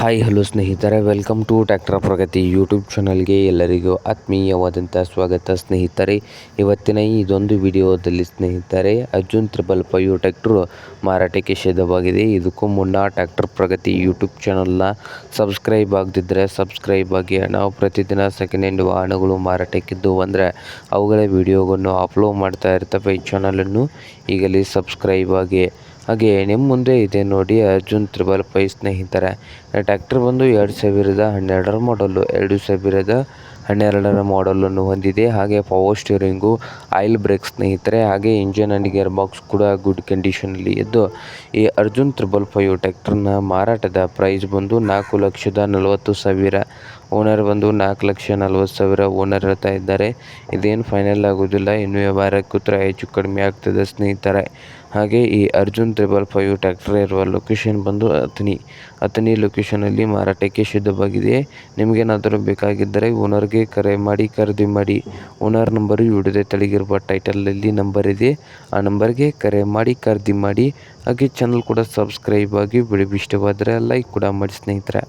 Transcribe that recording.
Hi hello ಸ್ನೇಹಿತರೆ, welcome to tractor Pragati YouTube ಚಾನಲ್ಗೆ ಎಲ್ಲರಿಗೂ ಆತ್ಮೀಯವಾದಂಥ ಸ್ವಾಗತ ಸ್ನೇಹಿತರೆ. ಇವತ್ತಿನ ಇದೊಂದು ವಿಡಿಯೋದಲ್ಲಿ ಸ್ನೇಹಿತರೆ, ಅರ್ಜುನ್ 555 ಟ್ರ್ಯಾಕ್ಟರ್ ಮಾರಾಟಕ್ಕೆ ಸಿದ್ಧವಾಗಿದೆ. ಇದಕ್ಕೂ ಮುನ್ನ ಟ್ರ್ಯಾಕ್ಟರ್ ಪ್ರಗತಿ ಯೂಟ್ಯೂಬ್ ಚಾನಲ್ನ ಸಬ್ಸ್ಕ್ರೈಬ್ ಆಗದಿದ್ದರೆ ಸಬ್ಸ್ಕ್ರೈಬ್ ಆಗಿ. ನಾವು ಪ್ರತಿದಿನ ಸೆಕೆಂಡ್ ಹ್ಯಾಂಡ್ ವಾಹನಗಳು ಮಾರಾಟಕ್ಕಿದ್ದು ಅಂದರೆ ಅವುಗಳ ವಿಡಿಯೋವನ್ನು ಅಪ್ಲೋಡ್ ಮಾಡ್ತಾ ಇರ್ತವೆ. ಈ ಚಾನಲನ್ನು ಈಗಲೇ ಸಬ್ಸ್ಕ್ರೈಬ್ ಆಗಿ. ಹಾಗೆ ನಿಮ್ಮ ಮುಂದೆ ಇದೆ ನೋಡಿ ಅರ್ಜುನ್ 555 ಸ್ನೇಹಿತರೆ. ಟ್ರ್ಯಾಕ್ಟರ್ ಬಂದು 2012 ಮಾಡಲು 2012 ಮಾಡಲನ್ನು ಹೊಂದಿದೆ. ಹಾಗೆ ಪವರ್ ಸ್ಟೀರಿಂಗು, ಆಯಿಲ್ ಬ್ರೇಕ್ ಸ್ನೇಹಿತರೆ. ಹಾಗೆ ಇಂಜಿನ್ ಆ್ಯಂಡ್ ಗೇರ್ ಬಾಕ್ಸ್ ಕೂಡ ಗುಡ್ ಕಂಡೀಷನಲ್ಲಿ ಇದ್ದು, ಈ ಅರ್ಜುನ್ 555 ಟ್ರ್ಯಾಕ್ಟರ್ನ ಮಾರಾಟದ ಪ್ರೈಸ್ ಬಂದು 4,40,000. ಓನರ್ ಬಂದು 4,40,000 ಓನರ್ ಹೇಳ್ತಾ ಇದ್ದಾರೆ. ಇದೇನು ಫೈನಲ್ ಆಗೋದಿಲ್ಲ, ಇನ್ನು ವ್ಯವಹಾರಕ್ಕೆ ಕೂತ್ರೆ ಹೆಚ್ಚು ಕಡಿಮೆ ಆಗ್ತದೆ ಸ್ನೇಹಿತರೆ. ಹಾಗೆ ಈ ಅರ್ಜುನ್ 555 ಟ್ರ್ಯಾಕ್ಟರ್ ಇರುವ ಲೊಕೇಶನ್ ಬಂದು ಅಥಣಿ ಲೊಕೇಶನಲ್ಲಿ ಮಾರಾಟಕ್ಕೆ ಸಿದ್ಧವಾಗಿದೆ. ನಿಮಗೇನಾದರೂ ಬೇಕಾಗಿದ್ದರೆ ಓನರ್ಗೆ ಕರೆ ಮಾಡಿ ಖರೀದಿ ಮಾಡಿ. ಓನರ್ ನಂಬರು ವಿಡಿಯೋದ ತೆಳಗಿರುವ ಟೈಟಲಲ್ಲಿ ನಂಬರ್ ಇದೆ, ಆ ನಂಬರ್ಗೆ ಕರೆ ಮಾಡಿ ಖರೀದಿ ಮಾಡಿ. ಹಾಗೆ ಚಾನಲ್ ಕೂಡ ಸಬ್ಸ್ಕ್ರೈಬ್ ಆಗಿ. ವಿಡಿಯೋ ಇಷ್ಟವಾದರೆ ಲೈಕ್ ಕೂಡ ಮಾಡಿ ಸ್ನೇಹಿತರೆ.